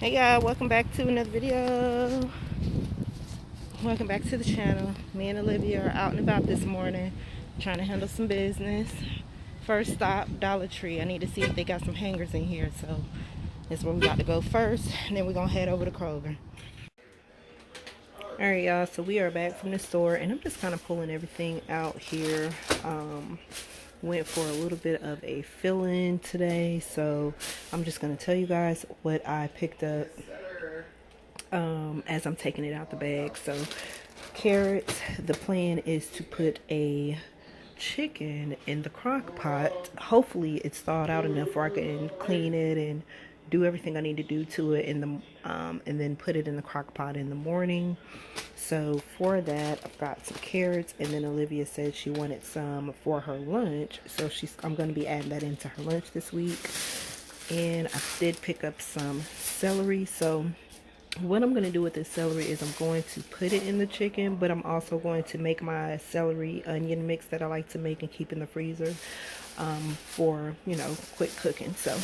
Hey y'all, welcome back to another video. Welcome back to the channel. Me and Olivia are out and about this morning trying to handle some business. First stop, Dollar Tree. I need to see if they got some hangers in here, so that's where we got to go first, and then we're gonna head over to Kroger. Alright y'all, so we are back from the store and I'm just kind of pulling everything out here. Went for a little bit of a fill-in today, so I'm just going to tell you guys what I picked up as I'm taking it out the bag. So carrots, the plan is to put a chicken in the crock pot. Hopefully it's thawed out enough where I can clean it and do everything I need to do to it in the and then put it in the crock pot in the morning. So for that, I've got some carrots, and then Olivia said she wanted some for her lunch, so I'm going to be adding that into her lunch this week. And I did pick up some celery. So what I'm going to do with this celery is I'm going to put it in the chicken, but I'm also going to make my celery onion mix that I like to make and keep in the freezer for, you know, quick cooking. So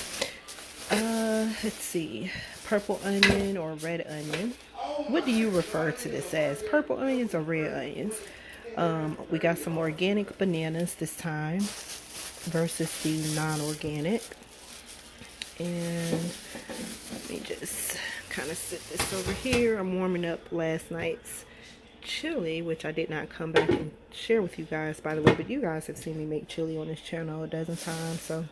let's see, purple onion or red onion. What do you refer to this as? Purple onions or red onions? We got some organic bananas this time versus the non-organic. And let me just kind of sit this over here. I'm warming up last night's chili, which I did not come back and share with you guys, by the way, but you guys have seen me make chili on this channel a dozen times. So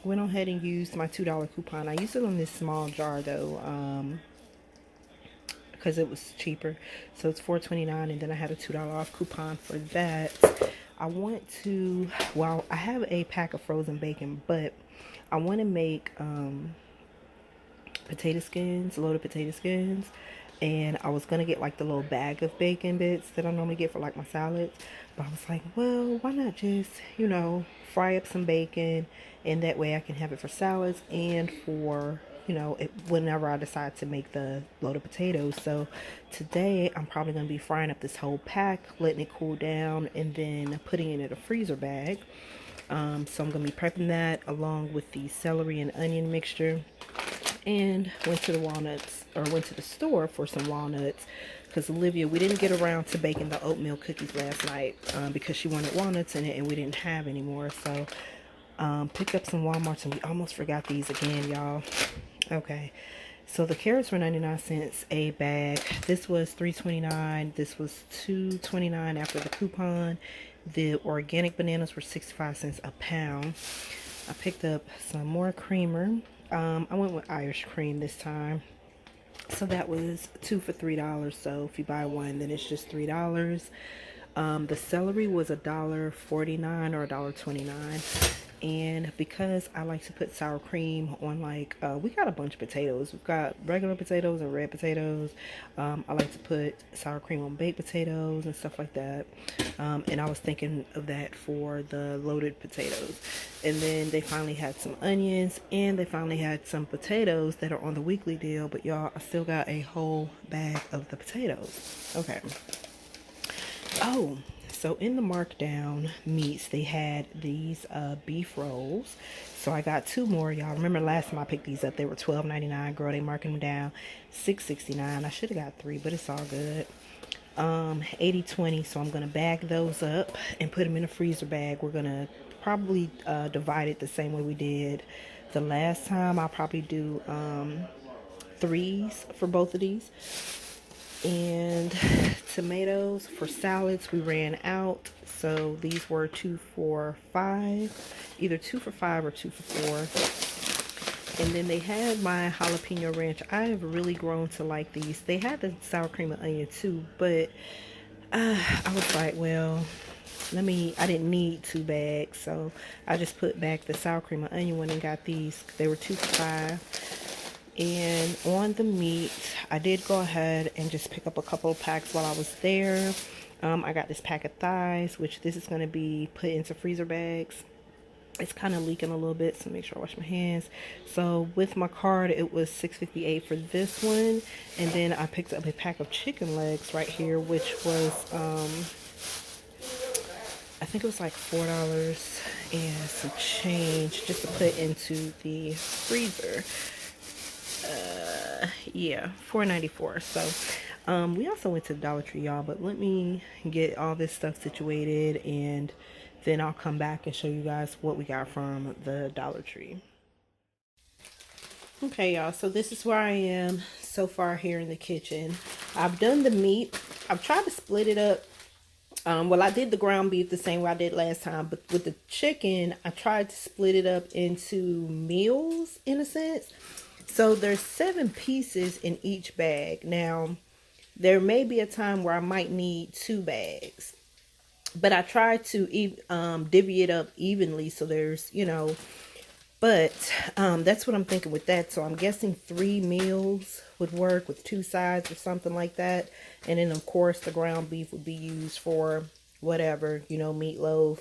went ahead and used my $2 coupon. I used it on this small jar though, because it was cheaper. So it's $4.29, and then I had a $2 off coupon for that. I want to, well, I have a pack of frozen bacon, but I want to make potato skins, loaded potato skins. And I was going to get like the little bag of bacon bits that I normally get for like my salads. But I was like, well, why not just, you know, fry up some bacon, and that way I can have it for salads and for, you know, whenever I decide to make the loaded potatoes. So today I'm probably going to be frying up this whole pack, letting it cool down, and then putting it in a freezer bag. So I'm going to be prepping that along with the celery and onion mixture. And went to the store for some walnuts, because Olivia, we didn't get around to baking the oatmeal cookies last night because she wanted walnuts in it and we didn't have any more. So picked up some Walmarts, and we almost forgot these again, y'all. Okay, so the carrots were 99 cents a bag. This was $3.29. This was $2.29 after the coupon. The organic bananas were 65 cents a pound. I picked up some more creamer. I went with Irish cream this time. So that was 2 for $3. So if you buy one, then it's just $3. The celery was $1.49 or $1.29. And because I like to put sour cream on, like, we got a bunch of potatoes. We've got regular potatoes and red potatoes. I like to put sour cream on baked potatoes and stuff like that. And I was thinking of that for the loaded potatoes. And then they finally had some onions, and they finally had some potatoes that are on the weekly deal. But y'all, I still got a whole bag of the potatoes. Okay. Oh, so in the markdown meats, they had these beef rolls. So I got 2 more, y'all. Remember last time I picked these up, they were $12.99. Girl, they marking them down $6.69. I should have got 3, but it's all good. 80/20, so I'm gonna bag those up and put them in a freezer bag. We're gonna probably divide it the same way we did the last time. I'll probably do 3s for both of these. And tomatoes for salads, we ran out, so these were 2 for $5, either 2 for $5 or 2 for $4. And then they had my jalapeno ranch. I have really grown to like these. They had the sour cream and onion too, but I was like, well, I didn't need 2 bags, so I just put back the sour cream and onion one and got these. They were 2 for $5. And on the meat, I did go ahead and just pick up a couple of packs while I was there. I got this pack of thighs, which this is going to be put into freezer bags. It's kind of leaking a little bit, so make sure I wash my hands. So with my card, it was $6.58 for this one. And then I picked up a pack of chicken legs right here, which was, I think it was like $4 and some change just to put into the freezer. Yeah, $4.94. So we also went to the Dollar Tree, y'all, but let me get all this stuff situated and then I'll come back and show you guys what we got from the Dollar Tree. Okay, y'all, so this is where I am so far here in the kitchen. I've done the meat. I've tried to split it up. Well, I did the ground beef the same way I did last time, but with the chicken, I tried to split it up into meals in a sense. So there's 7 pieces in each bag. Now, there may be a time where I might need 2 bags, but I tried to divvy it up evenly, so there's, you know, but that's what I'm thinking with that. So I'm guessing 3 meals would work with 2 sides or something like that. And then, of course, the ground beef would be used for whatever, you know, meatloaf,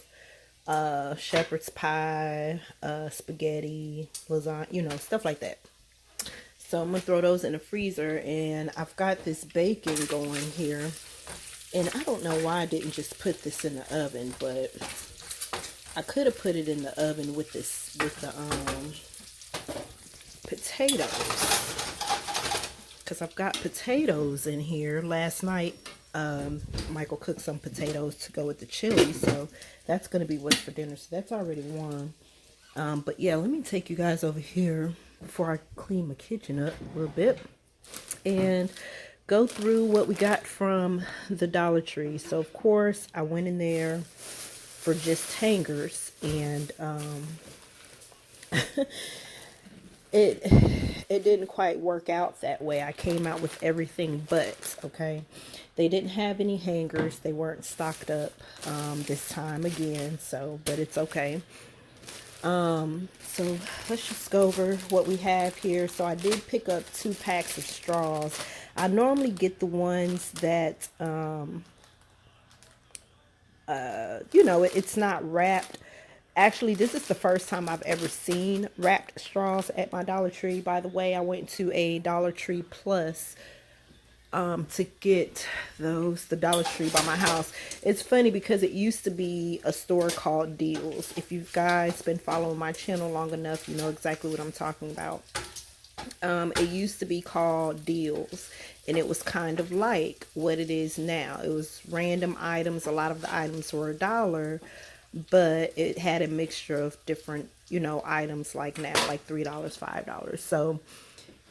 shepherd's pie, spaghetti, lasagna, you know, stuff like that. So I'm going to throw those in the freezer. And I've got this bacon going here. And I don't know why I didn't just put this in the oven, but I could have put it in the oven with this, with the potatoes. Because I've got potatoes in here. Last night, Michael cooked some potatoes to go with the chili. So that's going to be what's for dinner. So that's already warm. But yeah, let me take you guys over here before I clean my kitchen up a little bit. And go through what we got from the Dollar Tree. So, of course, I went in there for just hangers. And it didn't quite work out that way. I came out with everything but, okay? They didn't have any hangers. They weren't stocked up this time again, so, but it's okay. So let's just go over what we have here. So I did pick up 2 packs of straws. I normally get the ones that, you know, it's not wrapped. Actually, this is the first time I've ever seen wrapped straws at my Dollar Tree. By the way, I went to a Dollar Tree Plus to get those, the Dollar Tree by my house. It's funny because it used to be a store called Deals. If you guys been following my channel long enough, you know exactly what I'm talking about. It used to be called Deals, and it was kind of like what it is now. It was random items. A lot of the items were $1, but it had a mixture of different, you know, items like now, like $3, $5. So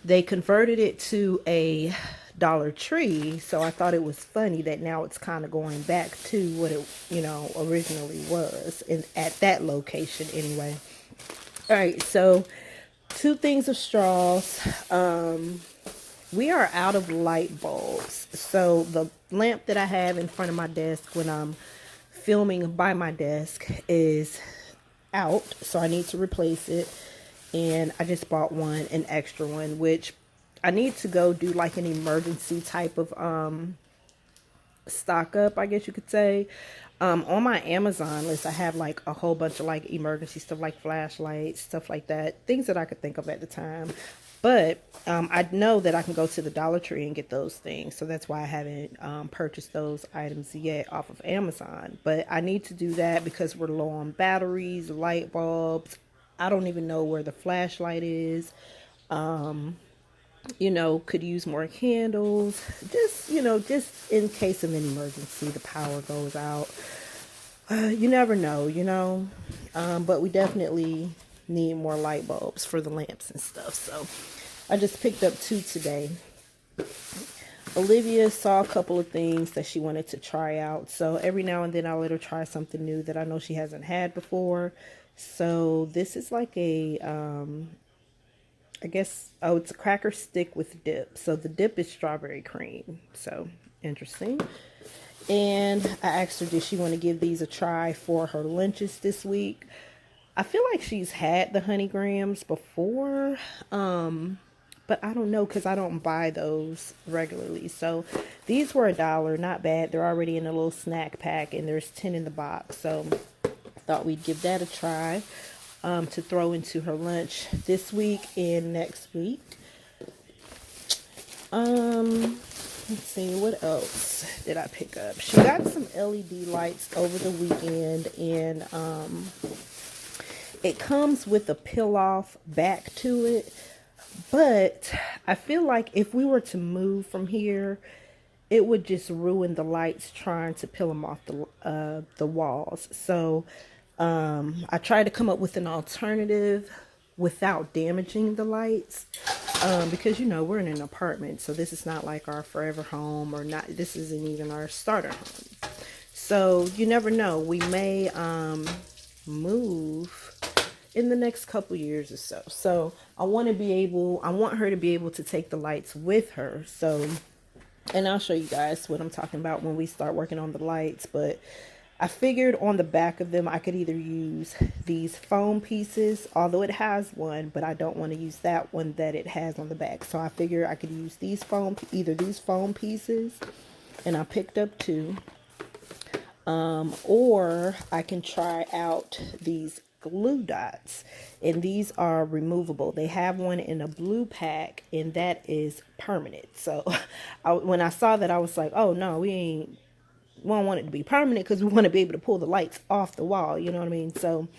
they converted it to a Dollar Tree. So I thought it was funny that now it's kind of going back to what it, you know, originally was, and at that location anyway. All right, so 2 things of straws. We are out of light bulbs. So the lamp that I have in front of my desk when I'm filming by my desk is out, so I need to replace it. And I just bought one, an extra one, which I need to go do like an emergency type of stock up, I guess you could say. On my Amazon list, I have like a whole bunch of like emergency stuff, like flashlights, stuff like that, things that I could think of at the time. But I know that I can go to the Dollar Tree and get those things. So that's why I haven't purchased those items yet off of Amazon. But I need to do that because we're low on batteries, light bulbs. I don't even know where the flashlight is. You know, could use more candles. Just, you know, just in case of an emergency, the power goes out. You never know, you know. But we definitely need more light bulbs for the lamps and stuff. So I just picked up 2 today. Olivia saw a couple of things that she wanted to try out. So every now and then I'll let her try something new that I know she hasn't had before. So this is like a, I guess, oh, it's a cracker stick with dip. So the dip is strawberry cream. So interesting. And I asked her, did she want to give these a try for her lunches this week? I feel like she's had the honey grams before, but I don't know because I don't buy those regularly. So these were $1, not bad. They're already in a little snack pack, and there's 10 in the box. So I thought we'd give that a try to throw into her lunch this week and next week. Let's see, what else did I pick up? She got some LED lights over the weekend, and it comes with a peel-off back to it. But I feel like if we were to move from here, it would just ruin the lights trying to peel them off the walls. So I tried to come up with an alternative without damaging the lights, because you know we're in an apartment, so this is not like our forever home, or not. This isn't even our starter home. So you never know. We may move in the next couple years or so. So I want her to be able to take the lights with her. So, and I'll show you guys what I'm talking about when we start working on the lights. But I figured on the back of them, I could either use these foam pieces, although it has one, but I don't want to use that one that it has on the back. So I figured I could use either these foam pieces, and I picked up two, or I can try out these glue dots, and these are removable. They have one in a blue pack, and that is permanent. So when I saw that, I was like, oh no, we don't want it to be permanent, because we want to be able to pull the lights off the wall, you know what I mean? So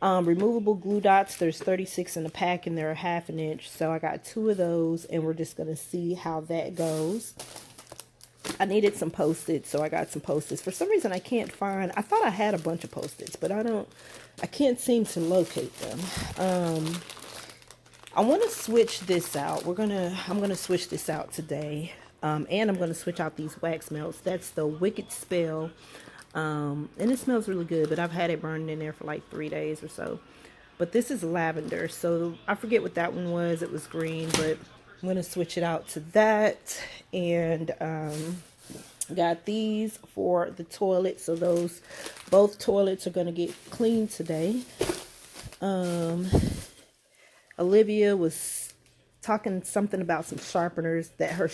removable glue dots, there's 36 in the pack, and they're a 1/2 inch. So I got 2 of those, and we're just going to see how that goes. I needed some Post-its, so I got some Post-its. For some reason, I can't find, I thought I had a bunch of Post-its, but I can't seem to locate them. I want to switch this out. I'm going to switch this out today. And I'm going to switch out these wax melts. That's the Wicked Spell. And it smells really good, but I've had it burning in there for like 3 days or so. But this is lavender, so I forget what that one was. It was green, but I'm going to switch it out to that. And got these for the toilet, so both toilets are going to get cleaned today. Olivia was talking something about some sharpeners, that her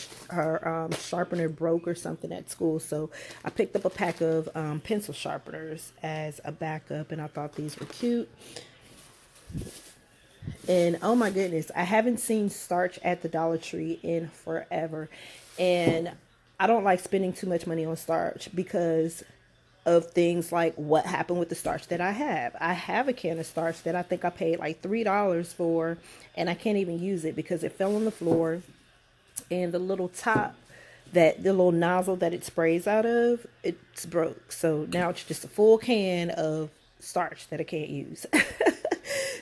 sharpener broke or something at school, so I picked up a pack of pencil sharpeners as a backup, and I thought these were cute. And oh my goodness, I haven't seen starch at the Dollar Tree in forever, and I don't like spending too much money on starch because of things like what happened with the starch that I have. I have a can of starch that I think I paid like $3 for, and I can't even use it because it fell on the floor, and the little top, the little nozzle that it sprays out of, it's broke. So now it's just a full can of starch that I can't use.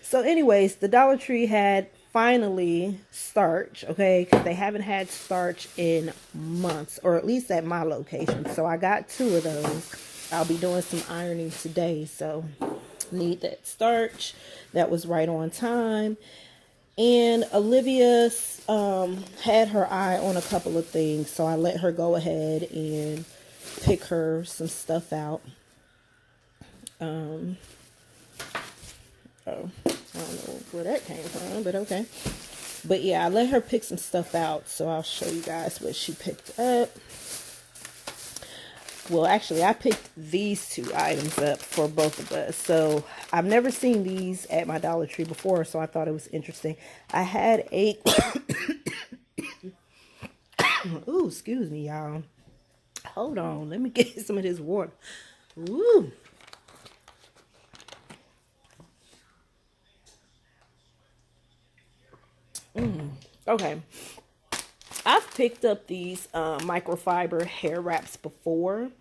So anyways, the Dollar Tree had finally starch, okay, because they haven't had starch in months, or at least at my location. So I got 2 of those. I'll be doing some ironing today, so need that starch. That was right on time. And Olivia had her eye on a couple of things, so I let her go ahead and pick her some stuff out. Oh, I don't know where that came from, but okay. But yeah, I let her pick some stuff out, so I'll show you guys what she picked up. Well, actually, I picked these 2 items up for both of us. So I've never seen these at my Dollar Tree before, so I thought it was interesting. I had a ooh, excuse me, y'all. Hold on, let me get some of this water. Ooh. Okay. I've picked up these microfiber hair wraps before.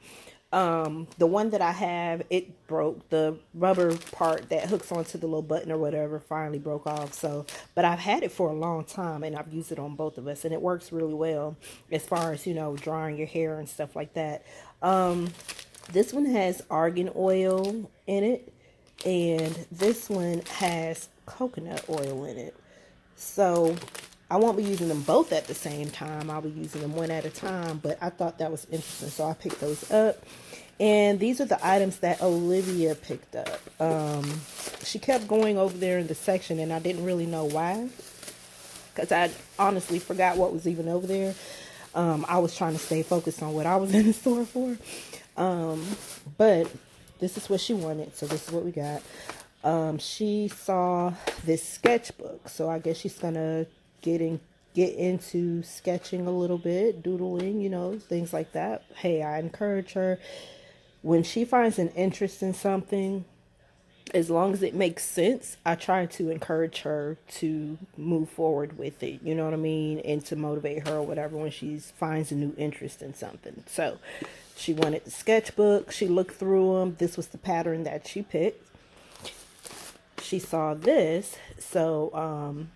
The one that I have, it broke. The rubber part that hooks onto the little button or whatever finally broke off. So, but I've had it for a long time, and I've used it on both of us, and it works really well as far as, you know, drying your hair and stuff like that. This one has argan oil in it, and this one has coconut oil in it. So I won't be using them both at the same time. I'll be using them one at a time, but I thought that was interesting, so I picked those up. And these are the items that Olivia picked up. She kept going over there in the section, and I didn't really know why, because I honestly forgot what was even over there. I was trying to stay focused on what I was in the store for. But this is what she wanted, so this is what we got. She saw this sketchbook, so I guess she's gonna get into sketching a little bit, doodling, you know, things like that. Hey, I encourage her, when she finds an interest in something, as long as it makes sense, I try to encourage her to move forward with it, you know what I mean, and to motivate her or whatever when she finds a new interest in something. So she wanted the sketchbook. She looked through them. This was the pattern that she picked. She saw this, so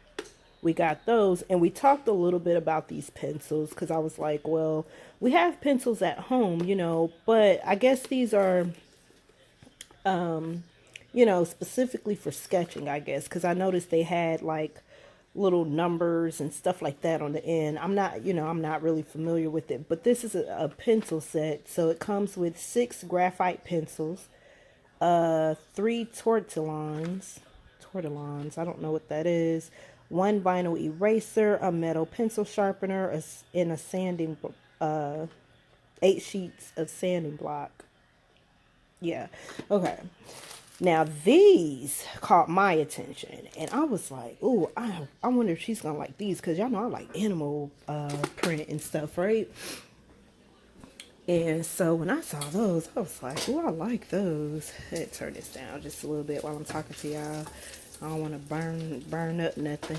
we got those, and we talked a little bit about these pencils because I was like, well, we have pencils at home, you know, but I guess these are you know, specifically for sketching, I guess, because I noticed they had like little numbers and stuff like that on the end. I'm not, you know, I'm not really familiar with it, but this is a pencil set. So it comes with 6 graphite pencils, 3 tortillons, I don't know what that is, 1 vinyl eraser, a metal pencil sharpener, and a sanding, 8 sheets of sanding block. Yeah, okay. Now these caught my attention, and I was like, "Ooh, I wonder if she's gonna like these, because y'all know I like animal print and stuff, right?" And so when I saw those, I was like, "Ooh, I like those." Let's turn this down just a little bit while I'm talking to y'all. I don't want to burn up nothing,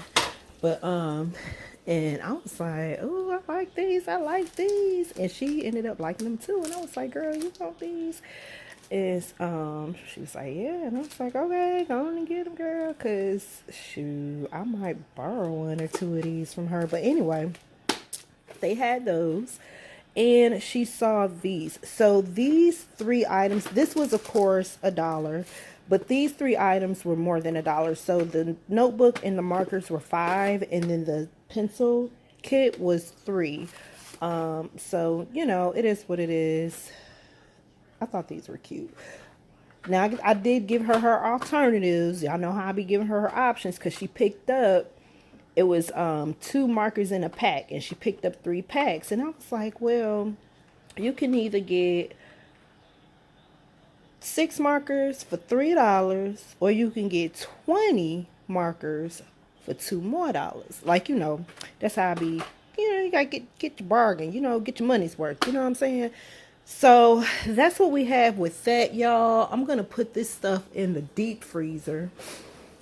but and I was like, "Ooh, I like these. I like these," and she ended up liking them too. And I was like, "Girl, you want these?" Is she was like, yeah, and I was like, okay, go on and get them, girl, because shoot, I might borrow 1 or 2 of these from her. But anyway, they had those, and she saw these. So these 3 items, this was of course $1, but these 3 items were more than $1. So the notebook and the markers were 5, and then the pencil kit was 3. So you know, it is what it is. I thought these were cute. Now, I did give her alternatives. Y'all know how I be giving her options, because she picked up, it was 2 markers in a pack, and she picked up 3 packs. And I was like, well, you can either get 6 markers for $3, or you can get 20 markers for $2 more. Like, you know, that's how I be, you know, you gotta get your bargain, you know, get your money's worth, you know what I'm saying? So that's what we have with that, y'all. I'm gonna put this stuff in the deep freezer.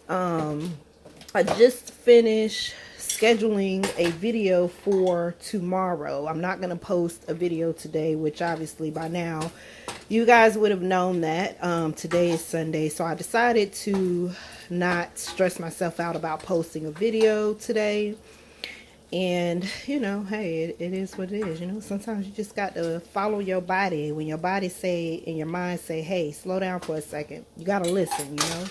I just finished scheduling a video for tomorrow. I'm not gonna post a video today, which obviously by now you guys would have known that. Today is Sunday, so I decided to not stress myself out about posting a video today. And, you know, hey, it is what it is. You know, sometimes you just got to follow your body. When your body say and your mind say, hey, slow down for a second, you got to listen, you know.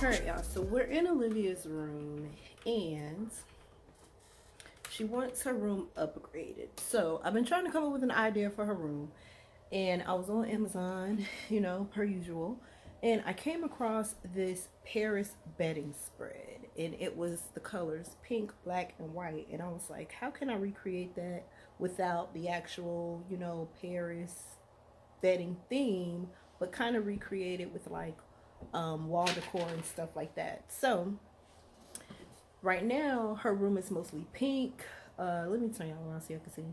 Alright, y'all, so we're in Olivia's room, and she wants her room upgraded. So I've been trying to come up with an idea for her room, and I was on Amazon, you know, per usual, and I came across this Paris bedding spread, and it was the colors pink, black, and white, and I was like, how can I recreate that without the actual, you know, Paris bedding theme, but kind of recreate it with like wall decor and stuff like that. So right now her room is mostly pink. Let me turn y'all around so y'all can see.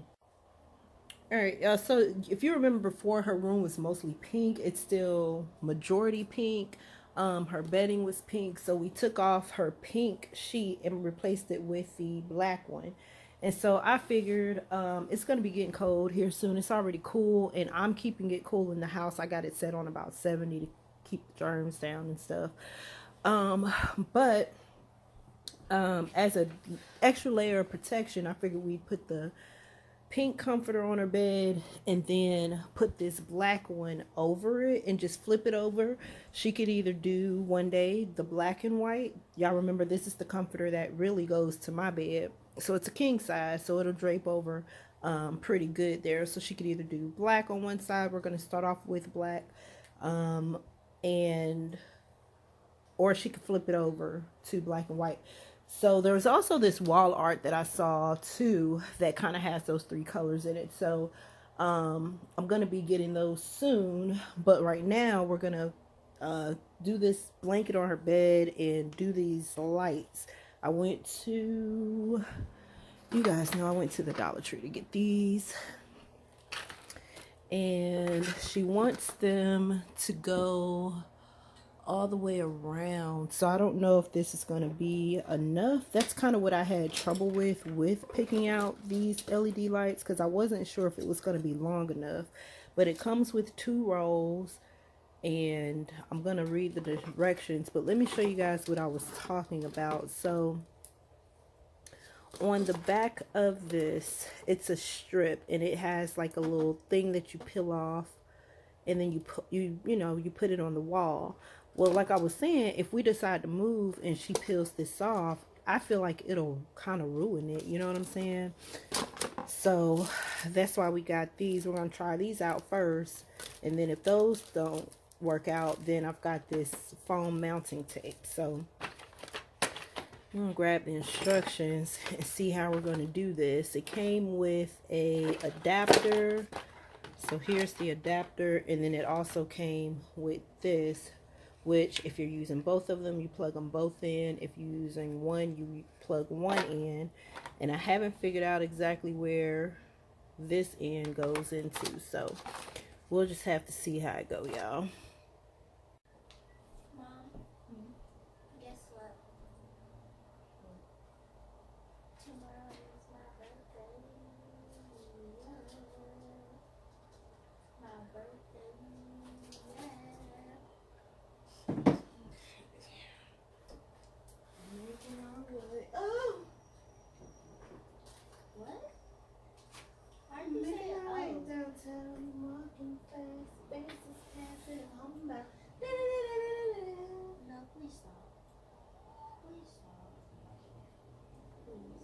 All right, so if you remember before, her room was mostly pink. It's still majority pink. Her bedding was pink, so we took off her pink sheet and replaced it with the black one. And so I figured it's going to be getting cold here soon. It's already cool, and I'm keeping it cool in the house. I got it set on about 70 to keep the germs down and stuff. But as an extra layer of protection, I figured we'd put the pink comforter on her bed and then put this black one over it and just flip it over. She could either do one day the black and white. Y'all remember, this is the comforter that really goes to my bed, so it's a king size, so it'll drape over pretty good there. So she could either do black on one side. We're going to start off with black, and or she could flip it over to black and white. So there's also this wall art that I saw too that kind of has those three colors in it. So I'm going to be getting those soon. But right now we're going to do this blanket on her bed and do these lights. I went to, you guys know I went to the Dollar Tree to get these. And she wants them to go all the way around, so I don't know if this is going to be enough. That's kind of what I had trouble with picking out these LED lights, because I wasn't sure if it was going to be long enough. But it comes with 2 rolls, and I'm going to read the directions, but let me show you guys what I was talking about. So on the back of this, it's a strip, and it has like a little thing that you peel off, and then you put it on the wall. Well, like I was saying, if we decide to move and she peels this off, I feel like it'll kind of ruin it. You know what I'm saying? So that's why we got these. We're going to try these out first. And then if those don't work out, then I've got this foam mounting tape. So I'm going to grab the instructions and see how we're going to do this. It came with a adapter. So here's the adapter. And then it also came with this, which if you're using both of them, you plug them both in. If you're using one, you plug one in. And I haven't figured out exactly where this end goes into, so we'll just have to see how it go, y'all. Mom, guess what? Tomorrow is my birthday. My birthday. Oh, What? Why did you say oh? Downtown, walking fast, faces passing on by. No, please stop. Please stop. Please.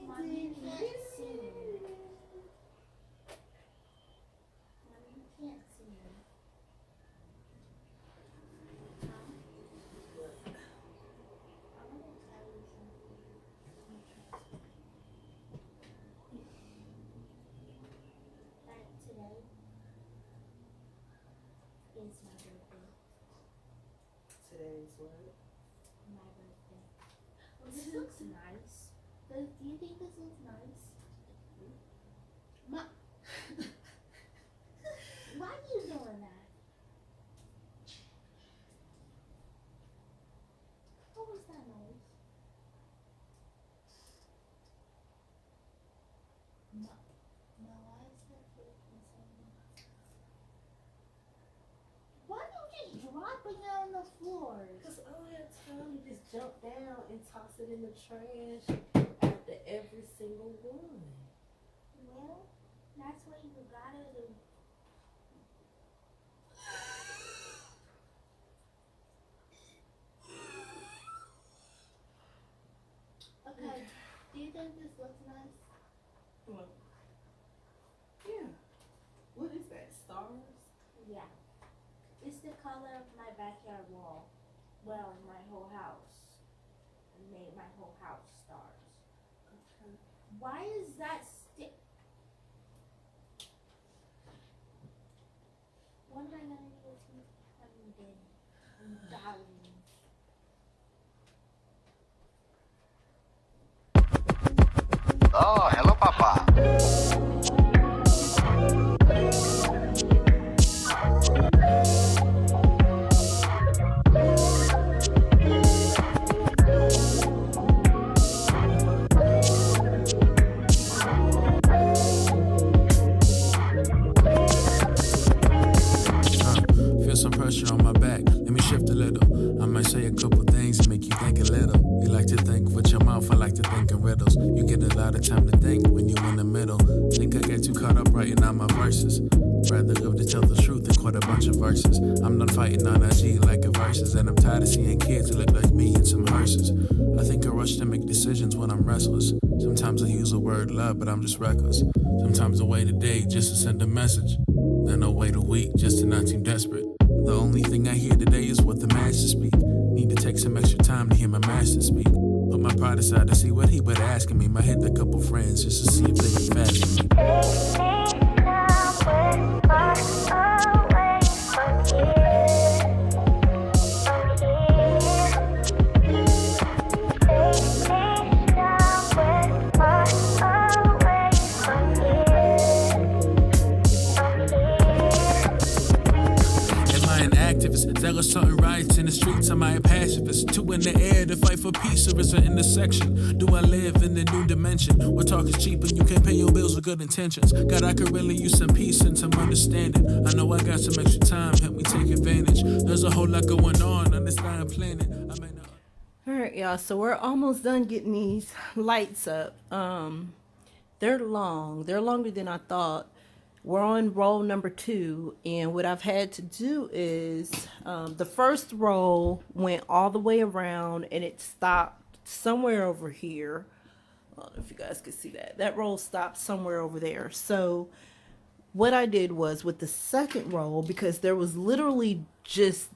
Mom, you can't sing. Mom, you can't sing. Mom, I want to tell you something. That today is my birthday. Today's what? My birthday. Well, this looks nice. Do you think this looks nice? Why are you doing that? What was that noise? No. No, why is that freaking sound? Why don't you just drop it on the floor? Because I don't have time to just jump down and toss it in the trash after every single one. Well, that's what you gotta do. Okay, do you think this looks nice? Well, yeah. What is that? Stars? Yeah. It's the color of my backyard wall. Well, my whole house. I made my whole house stars. Okay. Why is that stick? What am I gonna do when you did? Oh, hello, Papa. Feel some pressure on my back. Let me shift a little. I might say a couple things and make you think a little. You like to think with your mouth, I like to think in riddles. You get a lot of time to think when you're in the middle. Think I get too caught up writing out my verses. Rather live to tell the truth than quite a bunch of verses. I'm done fighting on IG like a verses, and I'm tired of seeing kids who look like me in some hearses. I think I rush to make decisions when I'm restless. Sometimes I use the word love, but I'm just reckless. Sometimes I wait a day just to send a message. Then I'll wait a week just to not seem desperate. The only thing I hear today is what the masters speak. Need to take some extra time to hear my master speak. Put my pride aside to see what he would ask of me. Might hit a couple friends just to see if they can fast me. There are certain riots in the streets, am I a pacifist? Two in the air to fight for peace, or is it intersection? Do I live in a new dimension? Where talk is cheap and you can't pay your bills with good intentions? God, I could really use some peace and some understanding. I know I got some extra time, help me take advantage. There's a whole lot going on this dying planet. I may not... Alright, y'all, so we're almost done getting these lights up. They're long. They're longer than I thought. We're on roll number 2, and what I've had to do is the first roll went all the way around and it stopped somewhere over here. I don't know if you guys can see that. That roll stopped somewhere over there. So what I did was with the second roll, because there was literally just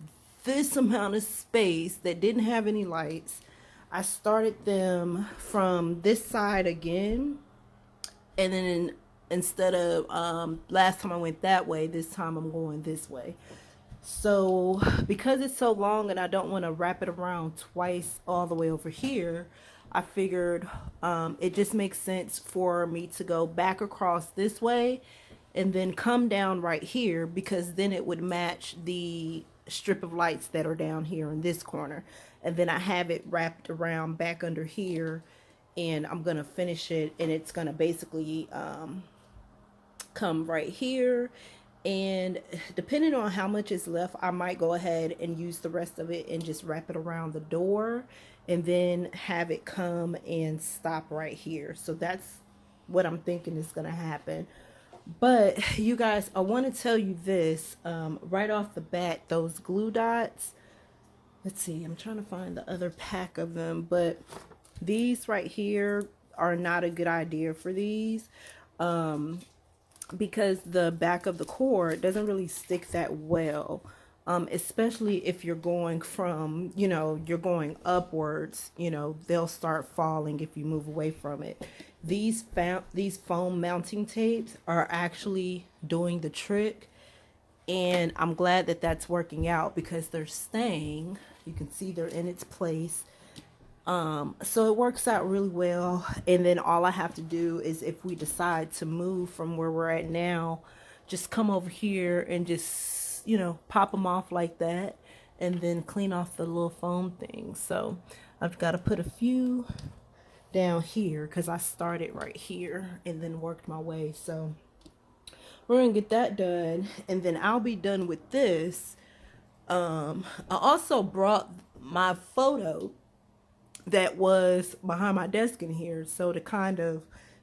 this amount of space that didn't have any lights, I started them from this side again, and then instead of last time I went that way, this time I'm going this way. So because it's so long and I don't want to wrap it around twice all the way over here, I figured it just makes sense for me to go back across this way and then come down right here, because then it would match the strip of lights that are down here in this corner. And then I have it wrapped around back under here, and I'm gonna finish it, and it's gonna basically come right here. And depending on how much is left, I might go ahead and use the rest of it and just wrap it around the door, and then have it come and stop right here. So that's what I'm thinking is gonna happen. But you guys, I want to tell you this right off the bat. Those glue dots, let's see, I'm trying to find the other pack of them, but these right here are not a good idea for these, because the back of the cord doesn't really stick that well, especially if you're going from, you know, you're going upwards, you know, they'll start falling if you move away from it. These foam mounting tapes are actually doing the trick, and I'm glad that that's working out, because they're staying. You can see they're in its place. So it works out really well. And then all I have to do is, if we decide to move from where we're at now, just come over here and just, you know, pop them off like that, and then clean off the little foam thing. So I've got to put a few down here, because I started right here and then worked my way. So we're gonna get that done, and then I'll be done with this. I also brought my photo that was behind my desk in here, so to kind of,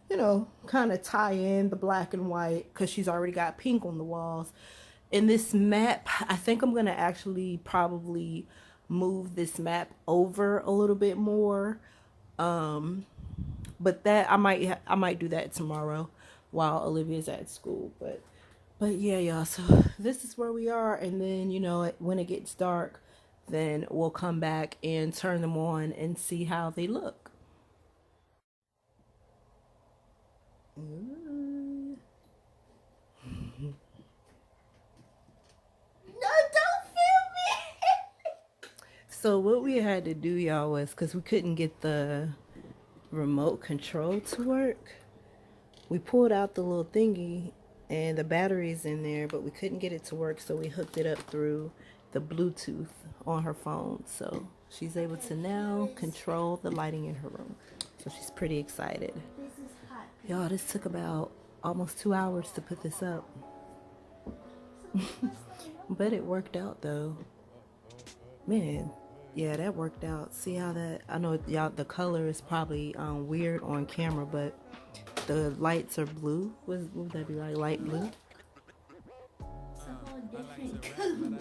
you know, kind of tie in the black and white, because she's already got pink on the walls. In this map, I think I'm gonna actually probably move this map over a little bit more, but that I might do that tomorrow while Olivia's at school. But yeah, y'all, so this is where we are. And then, you know, when it gets dark, then we'll come back and turn them on and see how they look. Ooh. No, don't film me. So what we had to do, y'all, was because we couldn't get the remote control to work, we pulled out the little thingy and the battery's in there, but we couldn't get it to work, so we hooked it up through the Bluetooth on her phone. So she's able to now control the lighting in her room. So she's pretty excited. This is hot. Y'all, this took about almost 2 hours to put this up. But it worked out though. Man, yeah, that worked out. See how that, I know y'all, the color is probably weird on camera, but the lights are blue. What would that be, like light blue? It's a whole different color.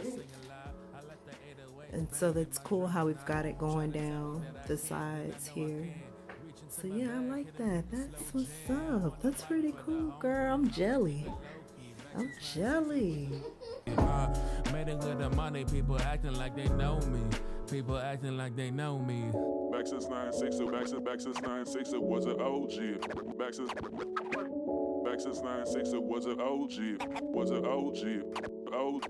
And so that's cool how we've got it going down the sides here. So yeah, I like that. That's what's up. That's pretty cool, girl. I'm jelly. I'm jelly. Made it with the money, people acting like they know me. People acting like they know me. Back since 96, back since 96, it was an OG. Back since 96, it was an OG. Was an OG. OG.